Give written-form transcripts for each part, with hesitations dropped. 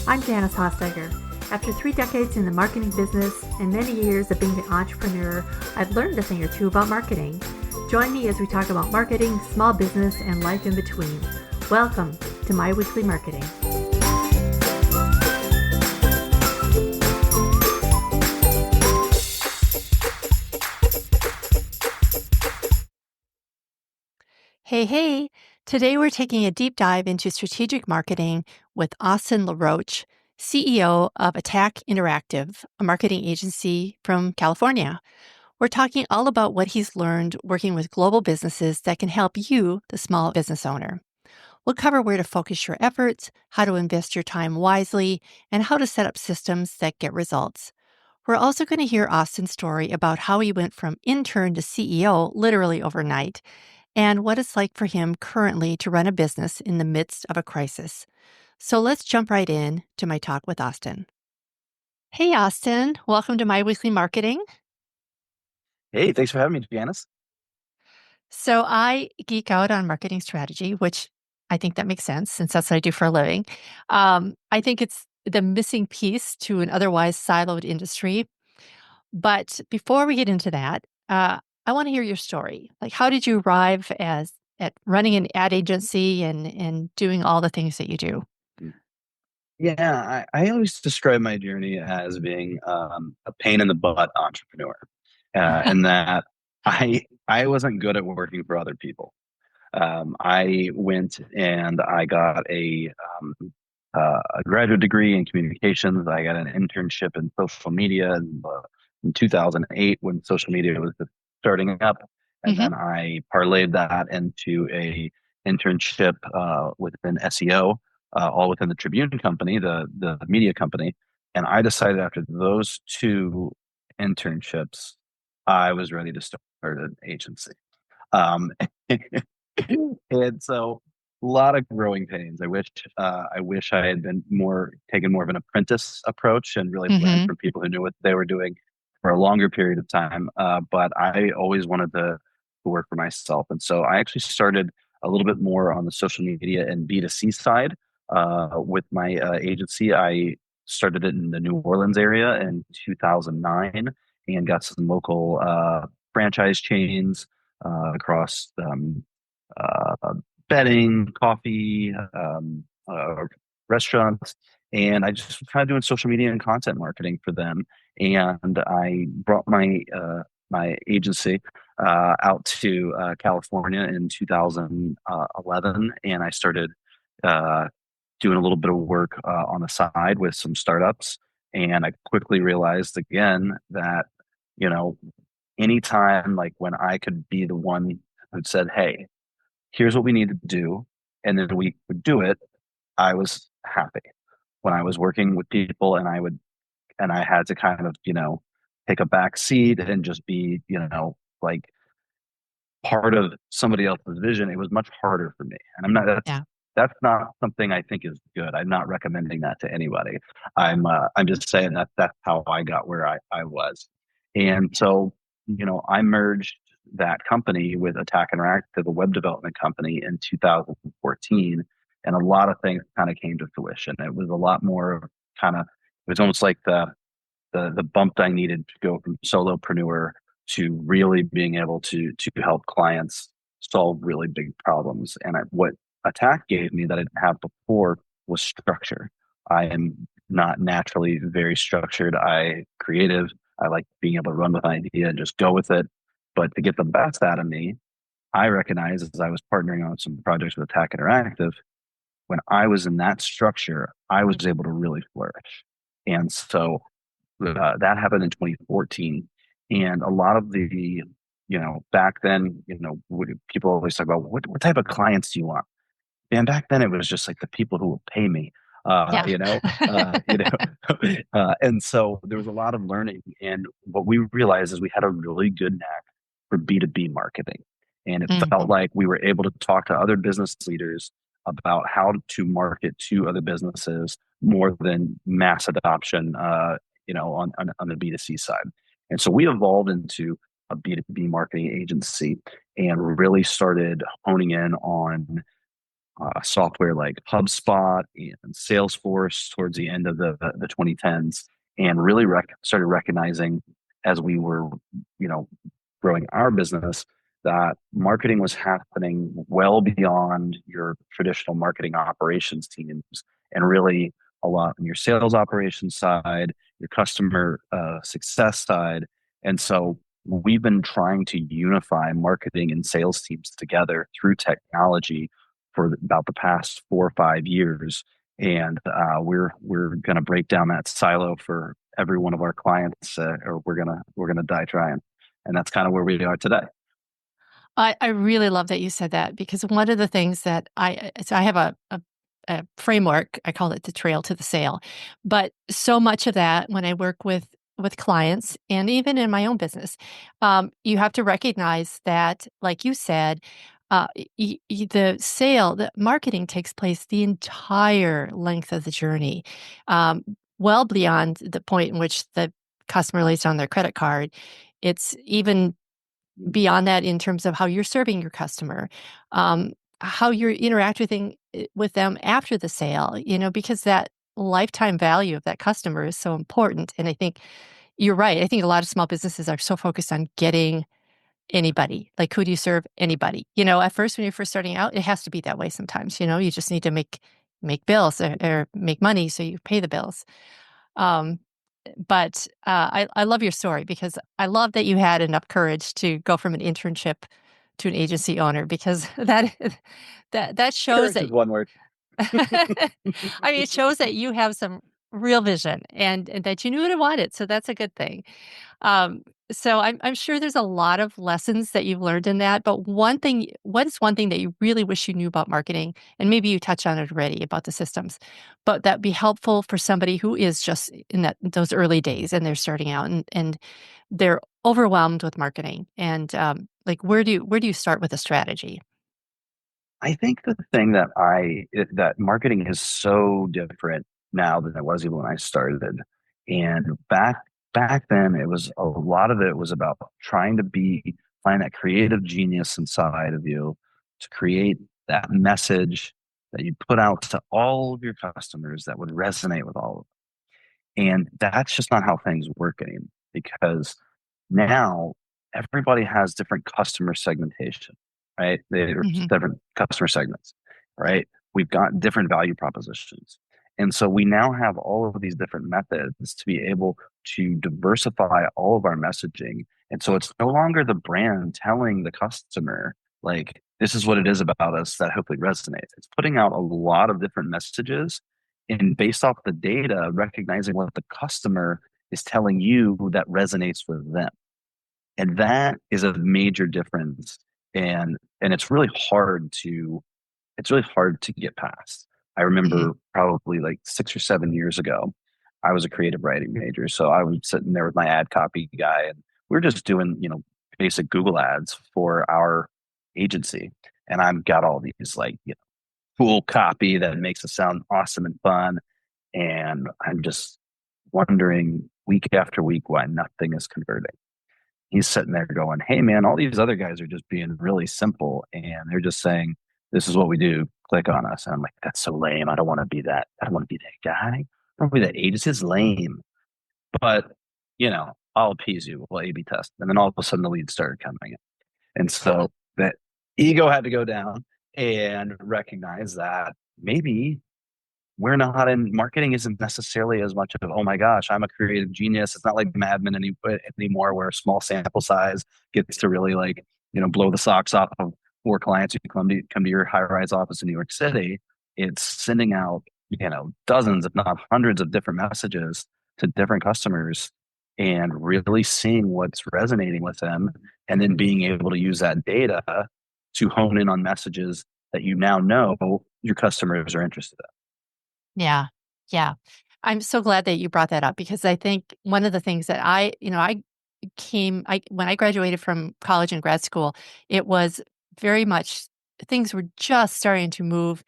I'm Janice Hossteiger. After 3 decades in the marketing business and many years of being an entrepreneur, I've learned a thing or two about marketing. Join me as we talk about marketing, small business, and life in between. Welcome to My Weekly Marketing. Hey, today we're taking a deep dive into strategic marketing with Austin LaRoche, CEO of ATAK Interactive, a marketing agency from California. We're talking all about what he's learned working with global businesses that can help you, the small business owner. We'll cover where to focus your efforts, how to invest your time wisely, and how to set up systems that get results. We're also going to hear Austin's story about how he went from intern to CEO literally overnight, and what it's like for him currently to run a business in the midst of a crisis. So let's jump right in to my talk with Austin. Hey, Austin, welcome to My Weekly Marketing. Hey, thanks for having me, Janice. So I geek out on marketing strategy, which I think that makes sense since that's what I do for a living. I think it's the missing piece to an otherwise siloed industry. But before we get into that, I want to hear your story. Like, how did you arrive at running an ad agency and doing all the things that you do? Yeah, I always describe my journey as being a pain in the butt entrepreneur, and that I wasn't good at working for other people. I went and I got a graduate degree in communications. I got an internship in social media in 2008 when social media was just starting up, and Hmm. then I parlayed that into a internship within SEO, all within the Tribune company, the media company. And I decided after those two internships, I was ready to start an agency. Um, and so a lot of growing pains. I wish I had been more taken more of an apprentice approach and really learned Hmm. from people who knew what they were doing for a longer period of time. But I always wanted to work for myself, and so I actually started a little bit more on the social media and B2C side with my agency. I started it in the New Orleans area in 2009 and got some local franchise chains across uh, bedding, coffee, restaurants. And I just was kind of doing social media and content marketing for them. And I brought my agency out to California in 2011, and I started uh, doing a little bit of work on the side with some startups. And I quickly realized again that, you know, anytime like when I could be the one who said, "Hey, here's what we need to do," and then we would do it, I was happy. When I was working with people and I had to kind of, take a back seat and just be, like part of somebody else's vision, it was much harder for me. And Yeah. that's not something I think is good. I'm not recommending that to anybody. I'm just saying that that's how I got where I was. And so, I merged that company with Attack Interactive, a web development company, in 2014. And a lot of things kind of came to fruition. It was a lot more kind of, it was almost like the bump I needed to go from solopreneur to really being able to help clients solve really big problems. And what Attack gave me that I didn't have before was structure. I am not naturally very structured. I creative. I like being able to run with an idea and just go with it. But to get the best out of me, I recognized as I was partnering on some projects with Attack Interactive, when I was in that structure, I was able to really flourish. And so that happened in 2014. And a lot of back then, people always talk about what type of clients do you want? And back then it was just like the people who will pay me, uh, Yeah. you know, you know, and so there was a lot of learning. And what we realized is we had a really good knack for B2B marketing. And it felt Hmm. like we were able to talk to other business leaders about how to market to other businesses more than mass adoption, on the B2C side. And so we evolved into a B2B marketing agency and really started honing in on software like HubSpot and Salesforce towards the end of the 2010s, and really started recognizing as we were, you know, growing our business that marketing was happening well beyond your traditional marketing operations teams, and really a lot on your sales operations side, your customer success side. And so we've been trying to unify marketing and sales teams together through technology for about the past 4 or 5 years. And we're going to break down that silo for every one of our clients, or we're gonna die trying. And that's kind of where we are today. I really love that you said that because one of the things that so I have a framework, I call it the trail to the sale. But so much of that when I work with clients and even in my own business, you have to recognize that, like you said, the marketing takes place the entire length of the journey, um, well beyond the point in which the customer lays down their credit card. It's even beyond that in terms of how you're serving your customer, um, how you're interacting with them after the sale, because that lifetime value of that customer is so important. And I think you're right. I think a lot of small businesses are so focused on getting anybody. Like, who do you serve? Anybody. At first, when you're first starting out, it has to be that way sometimes. You just need to make bills or make money so you pay the bills. Um, but I love your story because I love that you had enough courage to go from an internship to an agency owner because that shows Courage that is one word. I mean, it shows that you have some real vision and that you knew what you wanted. So that's a good thing. Um, so I'm sure there's a lot of lessons that you've learned in that. But what is one thing that you really wish you knew about marketing? And maybe you touched on it already about the systems, but that'd be helpful for somebody who is just in those early days and they're starting out and they're overwhelmed with marketing. And like, where do you start with a strategy? I think the thing that marketing is so different now than it was even when I started. And back then it was a lot of it was about trying to find that creative genius inside of you to create that message that you put out to all of your customers that would resonate with all of them. And that's just not how things work anymore, because now everybody has different customer segmentation, right? They're Hmm. different customer segments, right? We've got different value propositions. And so we now have all of these different methods to be able to diversify all of our messaging. And so it's no longer the brand telling the customer, like, this is what it is about us that hopefully resonates. It's putting out a lot of different messages and based off the data, recognizing what the customer is telling you that resonates with them. And that is a major difference. And it's really hard to get past. I Hmm. remember probably like 6 or 7 years ago, I was a creative writing major. So I was sitting there with my ad copy guy and we are just doing, basic Google ads for our agency. And I've got all these like, cool copy that makes it sound awesome and fun. And I'm just wondering week after week why nothing is converting. He's sitting there going, "Hey man, all these other guys are just being really simple and they're just saying, this is what we do, click on us." And I'm like, that's so lame. I don't want to be that. I don't want to be that guy. I don't want to be that agency. It's lame. But, I'll appease you. We'll A/B test. And then all of a sudden the leads started coming in. And so that ego had to go down and recognize that maybe we're not in marketing isn't necessarily as much of, oh my gosh, I'm a creative genius. It's not like Mad Men anymore where a small sample size gets to really like, blow the socks off of 4 clients who come to your high rise office in New York City. It's sending out, dozens, if not hundreds of different messages to different customers and really seeing what's resonating with them and then being able to use that data to hone in on messages that you now know your customers are interested in. Yeah. Yeah. I'm so glad that you brought that up because I think one of the things that when I graduated from college and grad school, it was very much things were just starting to move.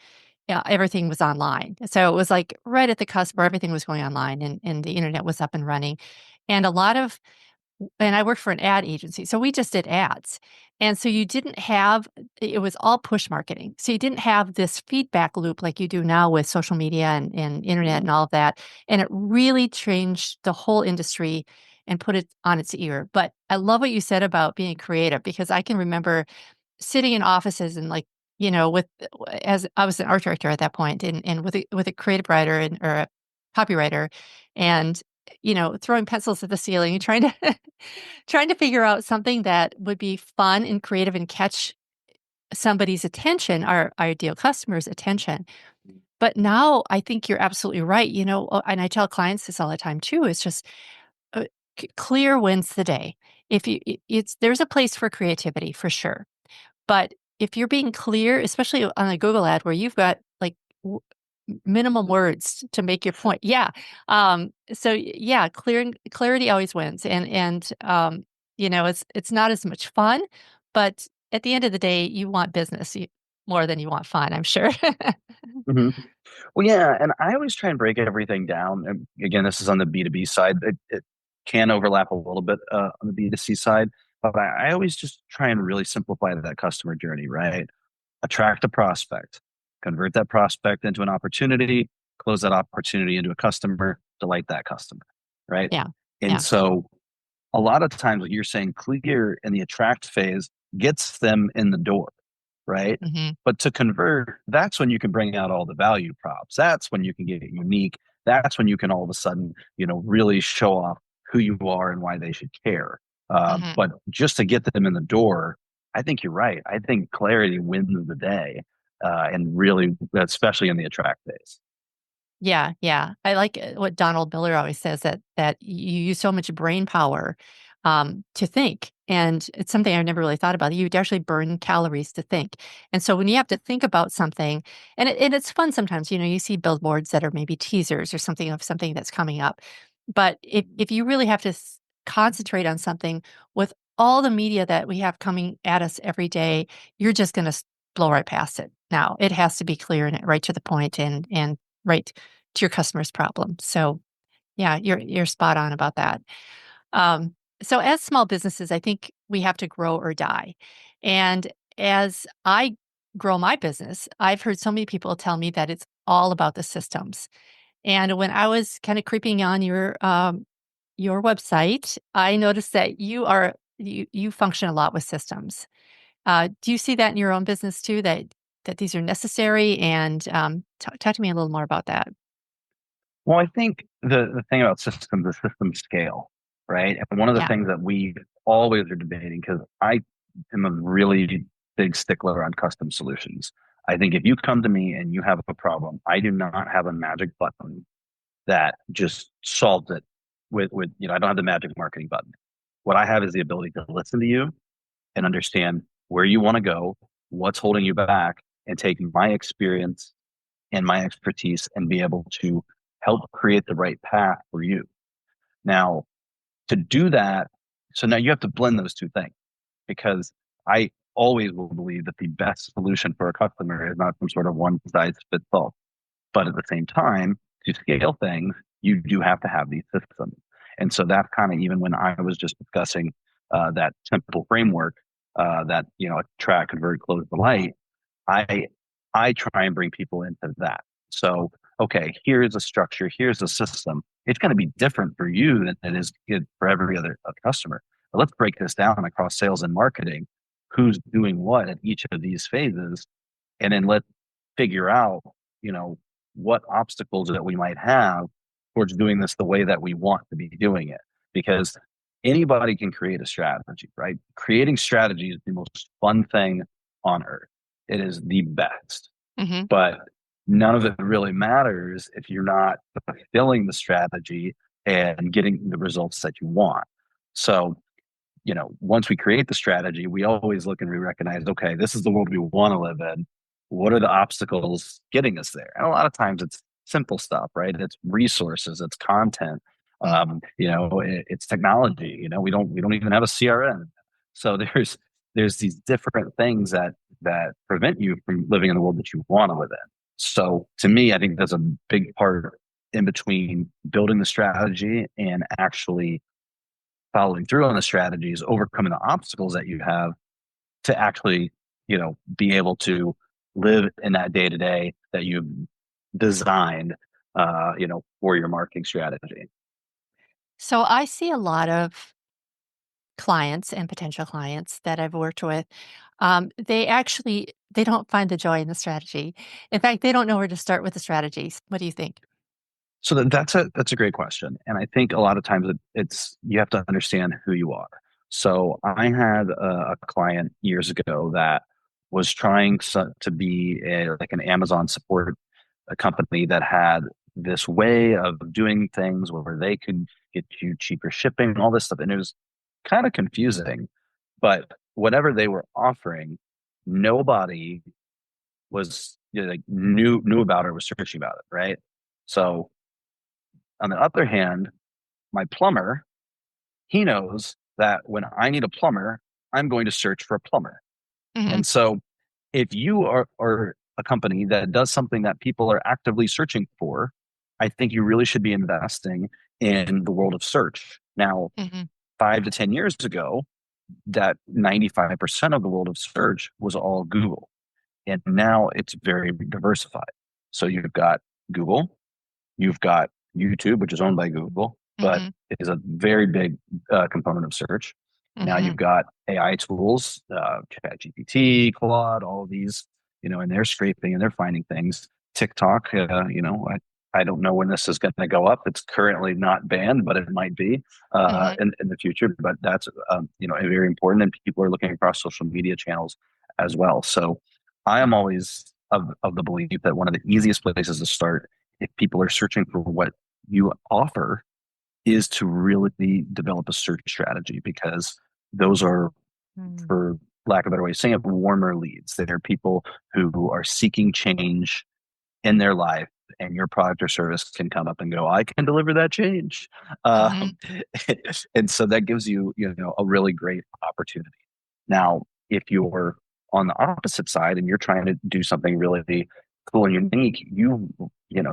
Yeah, everything was online. So it was like right at the cusp where everything was going online and the internet was up and running. And a lot of and I worked for an ad agency. So we just did ads. And so you didn't have, it was all push marketing. So you didn't have this feedback loop like you do now with social media and internet and all of that. And it really changed the whole industry and put it on its ear. But I love what you said about being creative, because I can remember sitting in offices and like, with, as I was an art director at that point, and with a creative writer or a copywriter, and throwing pencils at the ceiling, trying to trying to figure out something that would be fun and creative and catch somebody's attention, our ideal customer's attention. But now I think you're absolutely right. And I tell clients this all the time too. It's just uh, clear wins the day. If you, it's there's a place for creativity for sure, but if you're being clear, especially on a Google ad where you've got like minimum words to make your point. Yeah. So yeah, clarity always wins. And it's not as much fun, but at the end of the day, you want business more than you want fun, I'm sure. Mhm. Well, yeah, and I always try and break everything down. And again, this is on the B2B side. It can overlap a little bit on the B2C side, but I always just try and really simplify that customer journey, right? Attract a prospect, convert that prospect into an opportunity, close that opportunity into a customer, delight that customer, right? Yeah. And Yeah. so a lot of times what you're saying clear in the attract phase gets them in the door, right? Hmm. But to convert, that's when you can bring out all the value props. That's when you can get it unique. That's when you can all of a sudden, really show off who you are and why they should care. Hmm. But just to get them in the door, I think you're right. I think clarity wins the day, and really, especially in the attract phase. Yeah, yeah. I like what Donald Miller always says, that you use so much brain power to think, and it's something I've never really thought about. You actually burn calories to think, and so when you have to think about something, and it's fun sometimes. You see billboards that are maybe teasers or something of something that's coming up, but if you really have to concentrate on something with all the media that we have coming at us every day, you're just going to blow right past it. Now it has to be clear and right to the point, and right to your customer's problem. So yeah, you're spot on about that. Um, so as small businesses, I think we have to grow or die. And as I grow my business, I've heard so many people tell me that it's all about the systems. And when I was kind of creeping on your website, I noticed that you function a lot with systems. Do you see that in your own business too? That these are necessary? And talk to me a little more about that. Well, I think the thing about systems, the system scale, right? And one of the Yeah. things that we always are debating, because I am a really big stickler on custom solutions. I think if you come to me and you have a problem, I do not have a magic button that just solves it I don't have the magic marketing button. What I have is the ability to listen to you and understand where you want to go, what's holding you back, and take my experience and my expertise and be able to help create the right path for you. Now, to do that, so now you have to blend those two things, because I always will believe that the best solution for a customer is not some sort of one size fits all. But at the same time, to scale things, you do have to have these systems. And so that's kind of even when I was just discussing that simple framework, that, attract, convert, close, the light. I I try and bring people into that. So, okay, here's a structure, here's a system. It's going to be different for you than it is good for every other customer. But let's break this down across sales and marketing. Who's doing what at each of these phases, and then let's figure out, you know, what obstacles that we might have towards doing this the way that we want to be doing it. Because anybody can create a strategy, right? Creating strategy is the most fun thing on earth. It is the best, Hmm. but none of it really matters if you're not fulfilling the strategy and getting the results that you want. So, once we create the strategy, we always look and we recognize, okay, this is the world we want to live in. What are the obstacles getting us there? And a lot of times it's simple stuff, right? It's resources, it's content, it's technology. We don't even have a CRM. So there's these different things that prevent you from living in the world that you want to live in. So to me, I think that's a big part in between building the strategy and actually following through on the strategies, overcoming the obstacles that you have to actually, be able to live in that day to day that you've designed, for your marketing strategy. So I see a lot of clients and potential clients that I've worked with. They don't find the joy in the strategy. In fact, they don't know where to start with the strategies. What do you think? So that's a great question, and I think a lot of times it's you have to understand who you are. So I had a client years ago that was trying to be like an Amazon support a company that had this way of doing things where they could get you cheaper shipping, all this stuff, and it was kind of confusing. But whatever they were offering, nobody was like knew about it or was searching about it, right? So on the other hand, my plumber, he knows that when I need a plumber, I'm going to search for a plumber. Hmm. And so if you are a company that does something that people are actively searching for, I think you really should be investing in the world of search. Now, Hmm. 5 to 10 years ago, that 95% of the world of search was all Google. And now it's very diversified. So you've got Google, you've got YouTube, which is owned by Google, but Hmm. it is a very big component of search. Now you've Hmm. got AI tools, ChatGPT, Claude, all of these, and they're scraping and they're finding things. TikTok, I don't know when this is going to go up. It's currently not banned, but it might be Hmm. in the future. But that's, very important. And people are looking across social media channels as well. So I am always of the belief that one of the easiest places to start if people are searching for what you offer is to really develop a search strategy because those are, Mm. for lack of a better way of saying it, warmer leads. They're people who are seeking change in their life, and your product or service can come up and go, I can deliver that change. Hmm. Um, and so that gives you, a really great opportunity. Now, if you're on the opposite side and you're trying to do something really cool and unique,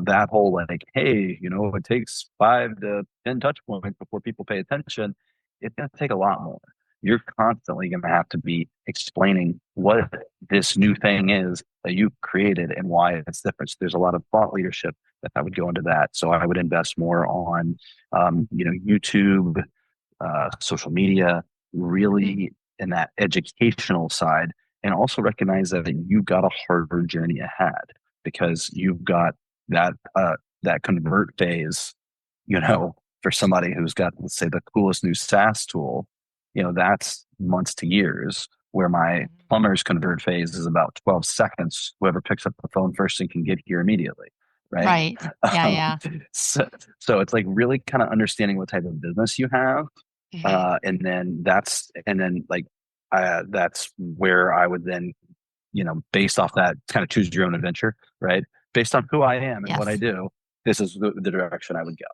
that whole like, hey, it takes 5 to 10 touch points before people pay attention. It's going to take a lot more. You're constantly going to have to be explaining what this new thing is that you created and why it's different. So there's a lot of thought leadership that would go into that. So I would invest more on, YouTube, social media, really in that educational side, and also recognize that you've got a harder journey ahead because you've got that convert phase, for somebody who's got, let's say, the coolest new SaaS tool, that's months to years. Where my Hmm. plumber's convert phase is about 12 seconds. Whoever picks up the phone first and can get here immediately, right? Right. Yeah. Um, Yeah. so it's like really kind of understanding what type of business you have, Hmm. that's where I would then, based off that, kind of choose your own adventure, right? Based on who I am and what I Yes. do, this is the direction I would go.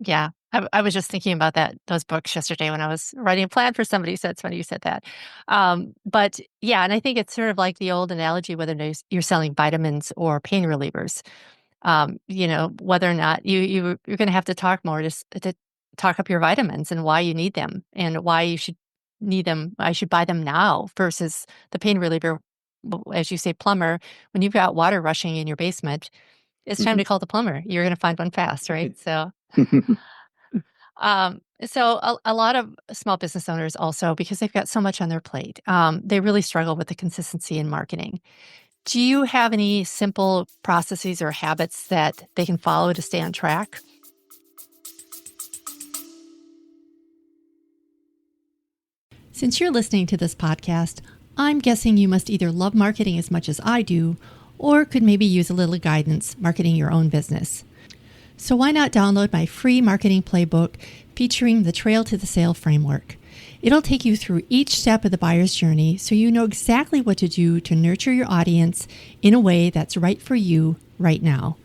Yeah. I was just thinking about those books yesterday when I was writing a plan for somebody, so it's funny you said that. But yeah, and I think it's sort of like the old analogy, whether you're selling vitamins or pain relievers. Whether or not you're going to have to talk more to talk up your vitamins and why you need them and why you should need them. I should buy them now versus the pain reliever, as you say, plumber. When you've got water rushing in your basement, it's time Mhm. to call the plumber. You're going to find one fast, right? So a lot of small business owners also, because they've got so much on their plate, they really struggle with the consistency in marketing. Do you have any simple processes or habits that they can follow to stay on track? Since you're listening to this podcast, I'm guessing you must either love marketing as much as I do, or could maybe use a little guidance marketing your own business. So why not download my free marketing playbook featuring the Trail to the Sale framework? It'll take you through each step of the buyer's journey so you know exactly what to do to nurture your audience in a way that's right for you right now.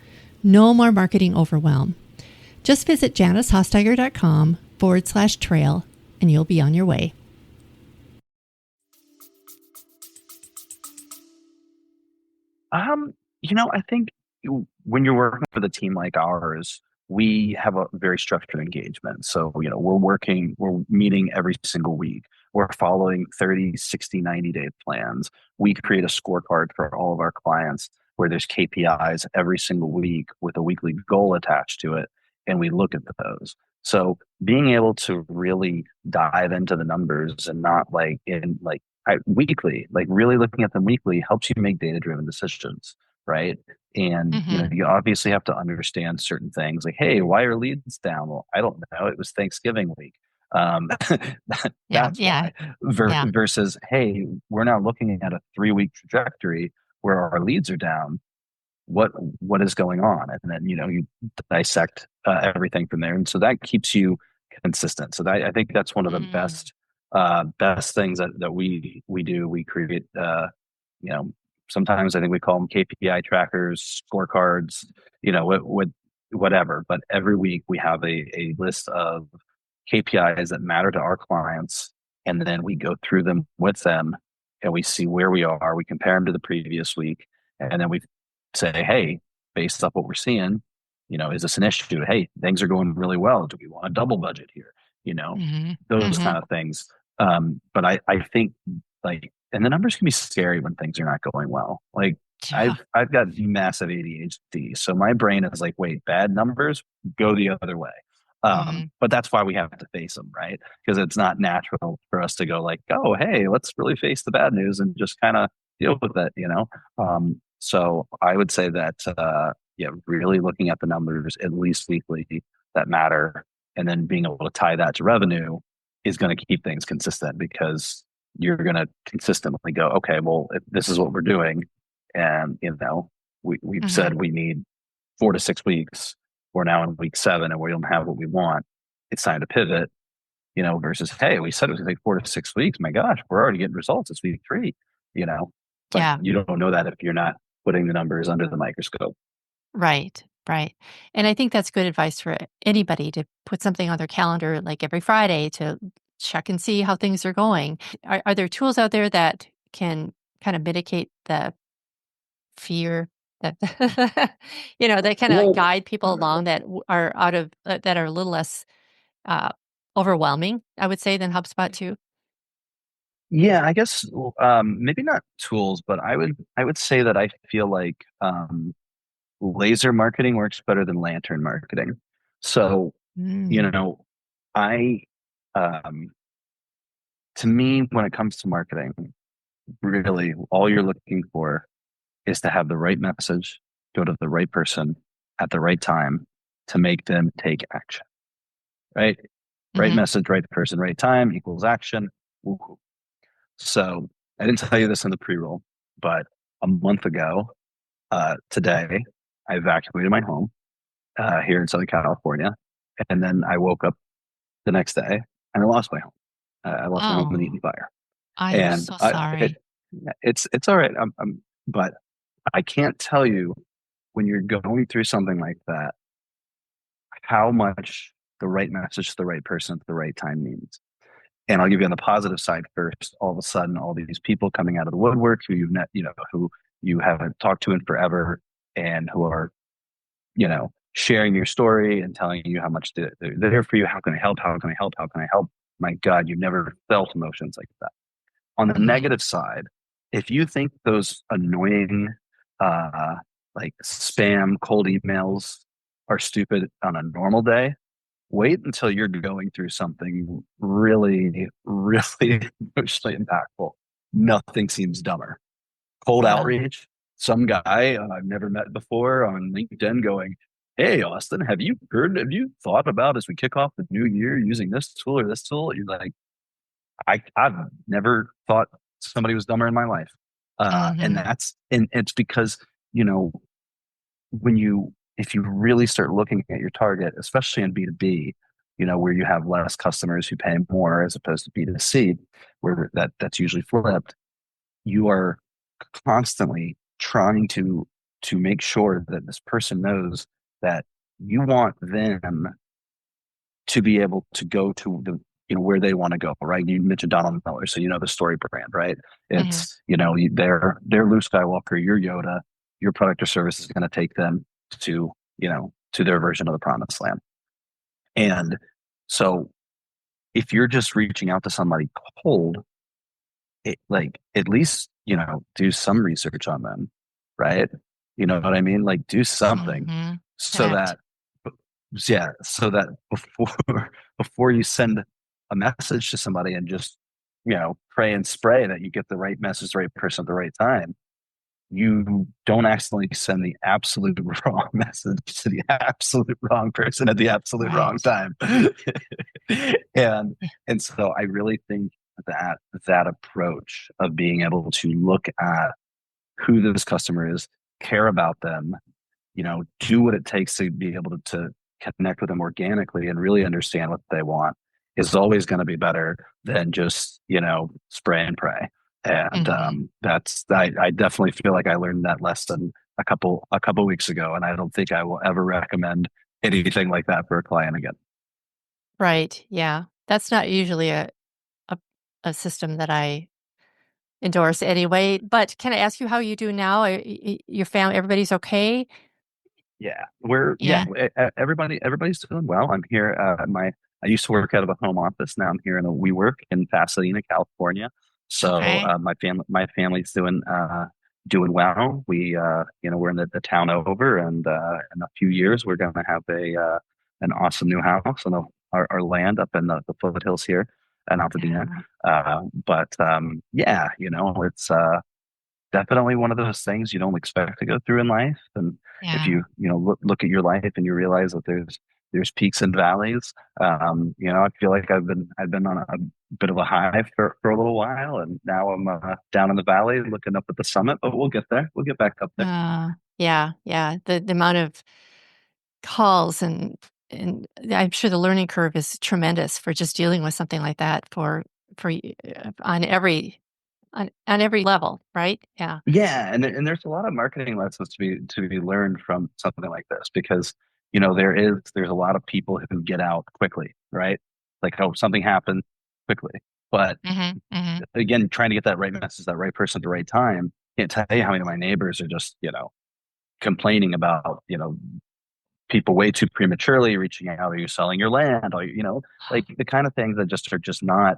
No more marketing overwhelm. Just visit janicehosteiger.com/trail and you'll be on your way. I think when you're working with a team like ours, we have a very structured engagement. So, we're meeting every single week. We're following 30, 60, 90-day plans. We create a scorecard for all of our clients where there's KPIs every single week with a weekly goal attached to it. And we look at those. So being able to really dive into the numbers and not weekly, like really looking at them weekly helps you make data driven decisions, right? And Mm-hmm. you obviously have to understand certain things like, hey, why are leads down? Well, I don't know. It was Thanksgiving week. Yeah. That's Yeah. why. Yeah. Versus, hey, we're now looking at a 3 week trajectory where our leads are down. What is going on? And then you dissect everything from there, and so that keeps you consistent. So I think that's one of the Mm. best things that we do. We create you know sometimes I think we call them KPI trackers, scorecards, whatever. But every week we have a list of KPIs that matter to our clients, and then we go through them with them, and we see where we are. We compare them to the previous week, and then we say, hey, based off what we're seeing, is this an issue? Hey, things are going really well. Do we want a double budget here? You know, Mm-hmm. those Mm-hmm. kind of things. But I think like, and the numbers can be scary when things are not going well. Like Yeah. I've got massive ADHD, so my brain is like, wait, bad numbers, go the other way. Mm-hmm. But that's why we have to face them, right? Because it's not natural for us to go like, oh, hey, let's really face the bad news and just kind of deal with it. So I would say that, yeah, really looking at the numbers at least weekly that matter, and then being able to tie that to revenue is going to keep things consistent because you're going to consistently go, okay, well, if this is what we're doing, and we've Mm-hmm. said we need 4 to 6 weeks. We're now in week 7 and we don't have what we want. It's time to pivot. Versus, hey, we said it was going to take 4 to 6 weeks. My gosh, we're already getting results. It's week 3. You know, but Yeah. you don't know that if you're not putting the numbers under the microscope. Right. Right. And I think that's good advice for anybody to put something on their calendar like every Friday to check and see how things are going. Are there tools out there that can kind of mitigate the fear that that kind of Well, guide people along that are out of that are a little less uh, overwhelming, I would say, than HubSpot too? yeah, I guess maybe not tools, but I would say that I feel like laser marketing works better than lantern marketing. So, you Mm. know, I um, to me, when it comes to marketing, really all you're looking for is to have the right message go to the right person at the right time to make them take action, right? Right Mm-hmm. message, right person, right time equals action. Woo-hoo. So I didn't tell you this in the pre-roll, but a month ago today, I evacuated my home here in Southern California. And then I woke up the next day and I lost my home. I lost my home in the Oh, Eaton fire. I am And so sorry. it's all right. But I can't tell you when you're going through something like that, how much the right message to the right person at the right time means. And I'll give you on the positive side first. All of a sudden, all these people coming out of the woodwork who you've met, who you haven't talked to in forever, and who are, sharing your story and telling you how much they're there for you. How can I help? How can I help? How can I help? My God, you've never felt emotions like that. On the Hmm. negative side, if you think those annoying, uh, like spam cold emails are stupid on a normal day, wait until you're going through something really, really emotionally impactful. Nothing seems dumber. Cold Yeah. outreach, some guy I've never met before on LinkedIn going, hey, Austin, have you thought about as we kick off the new year using this tool or this tool? You're like, I've never thought somebody was dumber in my life. And Hmm. it's because, you know, if you really start looking at your target, especially in B2B, where you have less customers who pay more as opposed to B2C, where that's usually flipped, you are constantly trying to make sure that this person knows that you want them to be able to go to the where they want to go, right? You mentioned Donald Miller, so the story brand, right? Hmm. It's they're Luke Skywalker, you're Yoda, your product or service is going to take them to to their version of the promised land. And so if you're just reaching out to somebody cold, like at least, do some research on them, right? You know what I mean? Like do something Hmm. so Correct. that, yeah, so that before before you send a message to somebody and just, pray and spray that you get the right message, the right person at the right time, you don't accidentally send the absolute wrong message to the absolute wrong person at the absolute wrong Right. time. and and so I really think that that approach of being able to look at who this customer is, care about them, do what it takes to be able to connect with them organically and really understand what they want is always going to be better than just, spray and pray. And Hmm. I definitely feel like I learned that lesson a couple weeks ago, and I don't think I will ever recommend anything like that for a client again. Right. Yeah. That's not usually a, a system that I endorse anyway. But can I ask you how you do now? Your family, everybody's okay? Yeah, we're yeah. Yeah. Everybody's doing well. I'm here. I used to work out of a home office. Now I'm here in a WeWork in Pasadena, California. So Okay. my family's doing well. We're in the town over, and in a few years we're going to have an awesome new house on our land up in the foothills here in Altadena. Yeah. But yeah, it's definitely one of those things you don't expect to go through in life. And if Yeah. you look at your life and you realize that there's peaks and valleys, I feel like I've been on a bit of a high for a little while, and now I'm down in the valley looking up at the summit. But we'll get there. We'll get back up there. Yeah. Yeah. The amount of calls and I'm sure the learning curve is tremendous for just dealing with something like that on every level, right? Yeah. Yeah, and there's a lot of marketing lessons to be learned from something like this because there's a lot of people who get out quickly, right? Like, oh, something happened quickly. But Hmm. Hmm. again, trying to get that right message, that right person at the right time. Can't tell you how many of my neighbors are just, complaining about, people way too prematurely reaching out. Are you selling your land? Like the kind of things that just are just not,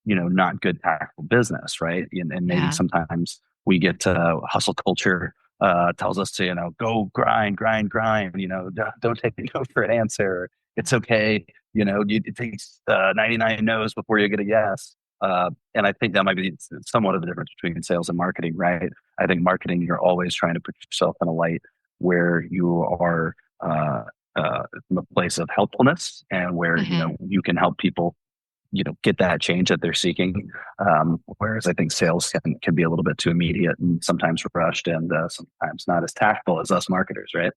not good tactical business, right? And maybe Yeah. sometimes we get hustle culture tells us to, go grind, grind, grind. Don't take a no for an answer. It's okay. It takes 99 no's before you get a yes. And I think that might be somewhat of the difference between sales and marketing, right? I think marketing, you're always trying to put yourself in a light where you are uh, in the place of helpfulness and where Hmm. you can help people get that change that they're seeking. Whereas I think sales can be a little bit too immediate and sometimes rushed and sometimes not as tactful as us marketers, right?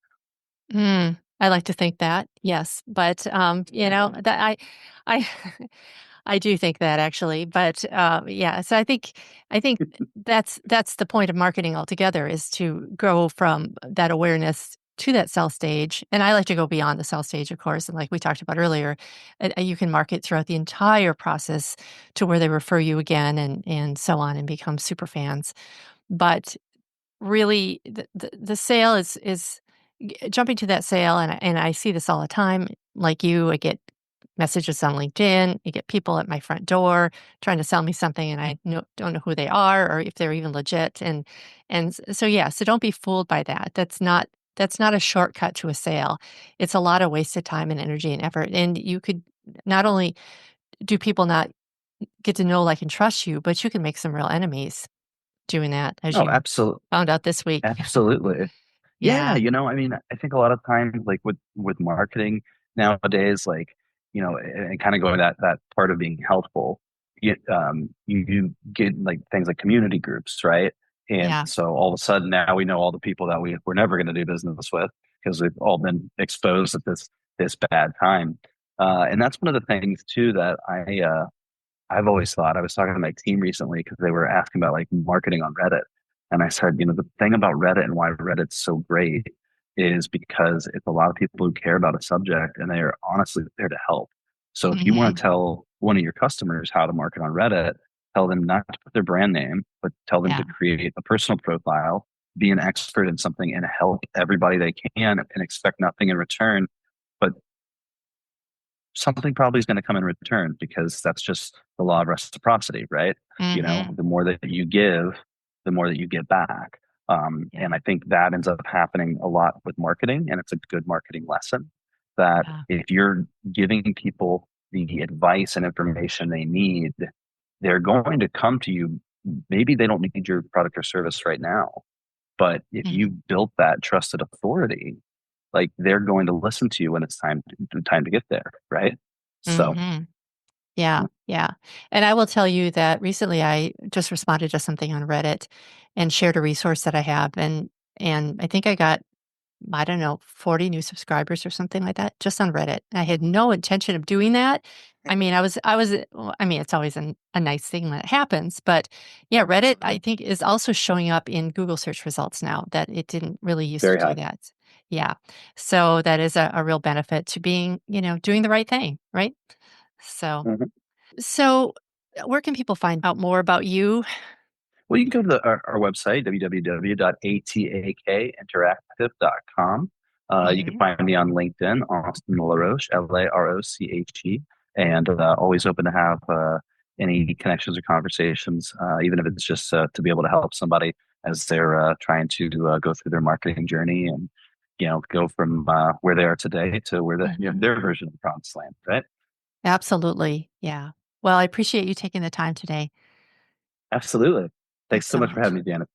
I like to think that, yes, but, that I I do think that actually, but, yeah, so I think that's the point of marketing altogether is to go from that awareness to that sell stage, and I like to go beyond the sell stage, of course, and like we talked about earlier, you can market throughout the entire process to where they refer you again and so on and become super fans, but really the sale is jumping to that sale, and I see this all the time. Like you, I get messages on LinkedIn. I get people at my front door trying to sell me something, and I don't know who they are or if they're even legit. So yeah, so don't be fooled by that. That's not a shortcut to a sale. It's a lot of wasted time and energy and effort. And you could not only do people not get to know, like, and trust you, but you can make some real enemies doing that, as Oh, you absolutely. found out this week. Absolutely. Yeah, Yeah, I mean, I think a lot of times, like with marketing nowadays, like, and kind of going that part of being helpful, you get like things like community groups, right? And yeah, so all of a sudden now we know all the people that we're never going to do business with because we've all been exposed at this bad time. And that's one of the things too that I've always thought. I was talking to my team recently because they were asking about like marketing on Reddit. And I said, the thing about Reddit and why Reddit's so great is because it's a lot of people who care about a subject and they are honestly there to help. So if you want mhm, to tell one of your customers how to market on Reddit, tell them not to put their brand name, but tell them yeah, to create a personal profile be an expert in something and help everybody they can and expect nothing in return. But something probably is going to come in return because that's just the law of reciprocity, right? Mm-hmm. The more that you give, the more that you get back. Yeah. And I think that ends up happening a lot with marketing, and it's a good marketing lesson that Yeah. if you're giving people the advice and information they need, they're going to come to you. Maybe they don't need your product or service right now, but if you Mm-hmm. built that trusted authority, like they're going to listen to you when it's time to get there, right? So, Mm-hmm. Yeah, yeah. And I will tell you that recently I just responded to something on Reddit and shared a resource that I have and I think I got, I don't know, 40 new subscribers or something like that just on Reddit. I had no intention of doing that. Well, I mean, it's always a nice thing when it happens, but yeah, Reddit I think is also showing up in Google search results now that it didn't really used to very do high. that. Yeah. So that is a real benefit to being, doing the right thing, right? So Mhm. so, where can people find out more about you? Well, you can go to our website, www.atakinteractive.com. You can Mhm, find me on LinkedIn, Austin LaRoche, LaRoche, and always open to have any connections or conversations, even if it's just to be able to help somebody as they're trying to go through their marketing journey and go from where they are today to where mhm. their version of the promised land, right? Absolutely, yeah. Well, I appreciate you taking the time today. Absolutely. Thanks Thanks so so much for much. having me, Janet.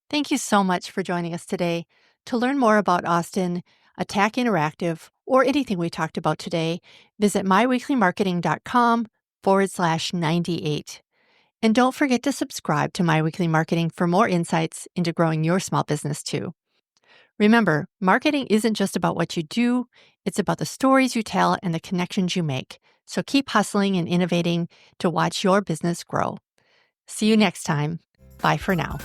Thank you so much for joining us today. To learn more about Austin, Attack Interactive, or anything we talked about today, visit myweeklymarketing.com/98. And don't forget to subscribe to My Weekly Marketing for more insights into growing your small business too. Remember, marketing isn't just about what you do, it's about the stories you tell and the connections you make. So keep hustling and innovating to watch your business grow. See you next time. Bye for now.